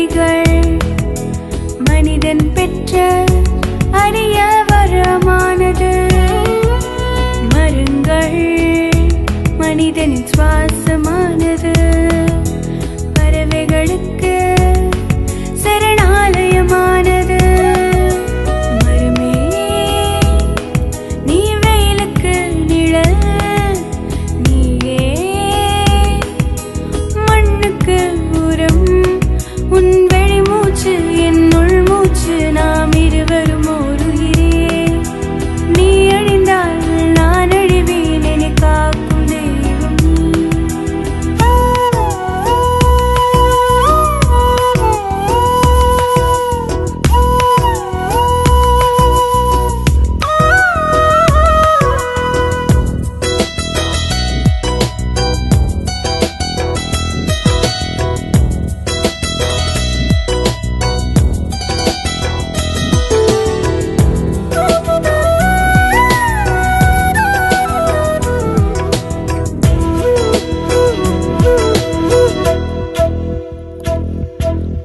நாடிகள் மனிதன் பெற்ற அரிய வரமானது. மரங்கள் மனிதனின் சுவாசமானது. பறவைகளுக்கு சரணாலயமானது. மரமே நீ வெயிலுக்கு நிழல், நீயே மண்ணுக்கு உரம். உன் வெளிமூச்சு என் உள்மூச்சு, நாம் இருவரும் ஒரு உயிரே. நீ அழிந்தால் நான் அழிவேன், என்னை காக்கும் தெய்வம் நீ.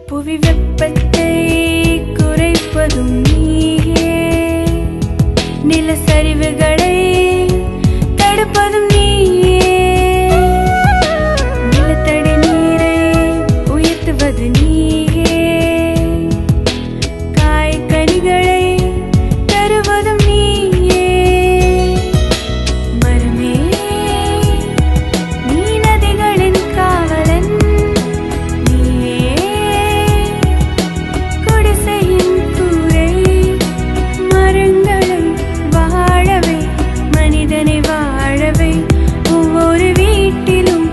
புவி வெப்பத்தை குறைப்பதும் நீயே, நிலச்சரிவுகளை தடுப்பதும் நீயே, நிலத்தடி நீரை உயர்த்துவது நீயே, காய்கனிகளை தருவதும் நீயே. மரமே நீ நதிகளின் காவலன், ஒவ்வொரு வீட்டிலும்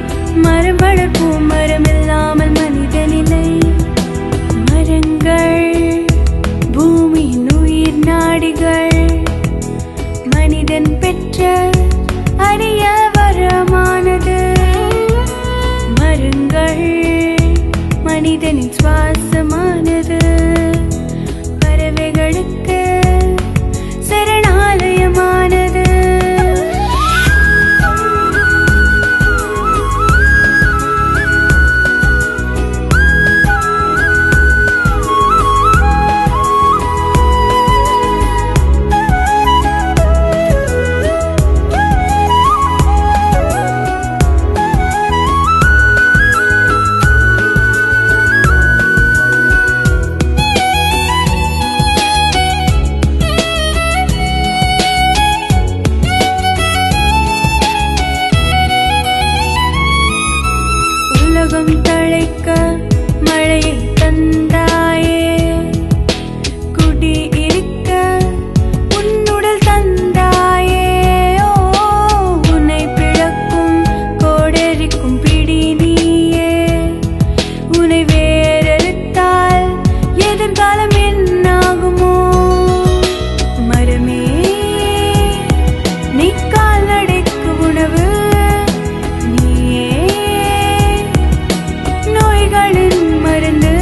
மரம் வளர்ப்போம். மரம் இல்லாமல் மனிதனில்லை. மரங்கள் பூமியின் உயிர் நாடிகள் மனிதன் பெற்ற அரிய வரமானது. மரங்கள் மனிதனின் சுவாசமானது. பறவைகளுக்கு சரணாலயமானது. உலகம் தழைக்க மழையை தந்தாயே, குடி இருக்க உன்னுடல் தந்தாயே. ஓ, உன்னை பிளக்கும் கோடரிக்கும் பிடி நீயே. உன்னை வேறறுத்தால் எதிர்காலம் என்னாகுமோ? மரமே நீ கால்நடைக்கு உணவு, மருந்து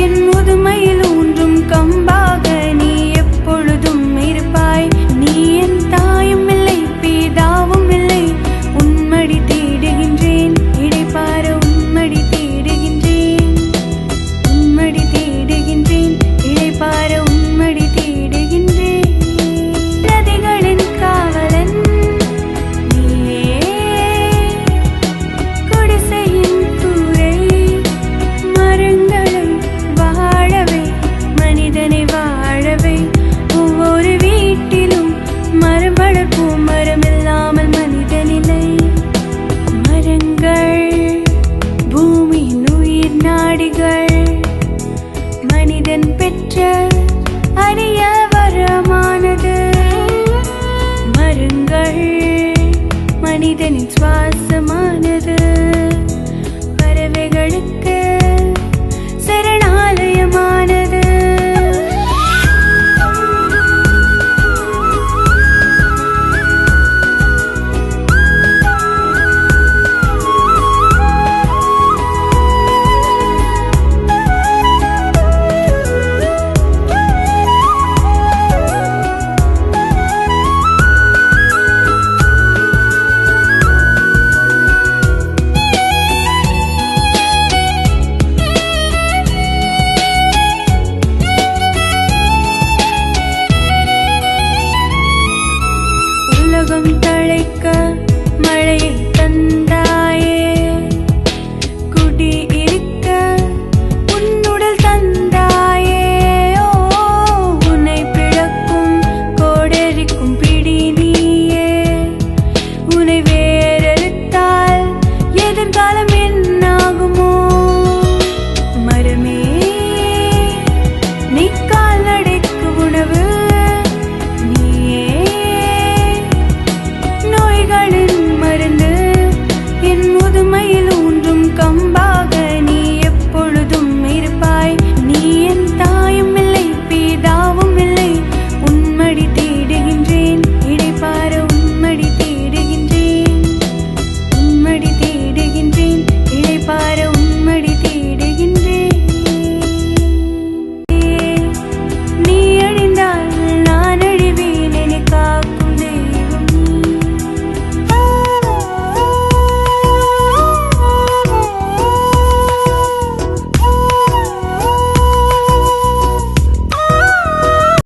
என் முதுமையில் ஊன்றும் கம்பாக நீ எப்பொழுதும் இருப்பாய். நீ என் தாயும் இல்லை, பிதாவும் இல்லை. உன்மடி தேடுகின்றேன், இடைப்பார உன்மடி தேடுகின்றேன். உன்மடி தேடுகின்றேன், இடைப்பார உன்மடி தேடுகின்றேன். நதிகளின் காவலன் நீயே, குடிசையின் கூரை. மரங்களை வாழவை, மனிதனை வாழவை. ஒவ்வொரு வீட்டிலும் மரம் வளர்ப்போம். மரம் இல்லாமல் மனிதனில்லை. மரங்கள் பூமியின் உயிர் நாடிகள் மனிதன் பெற்ற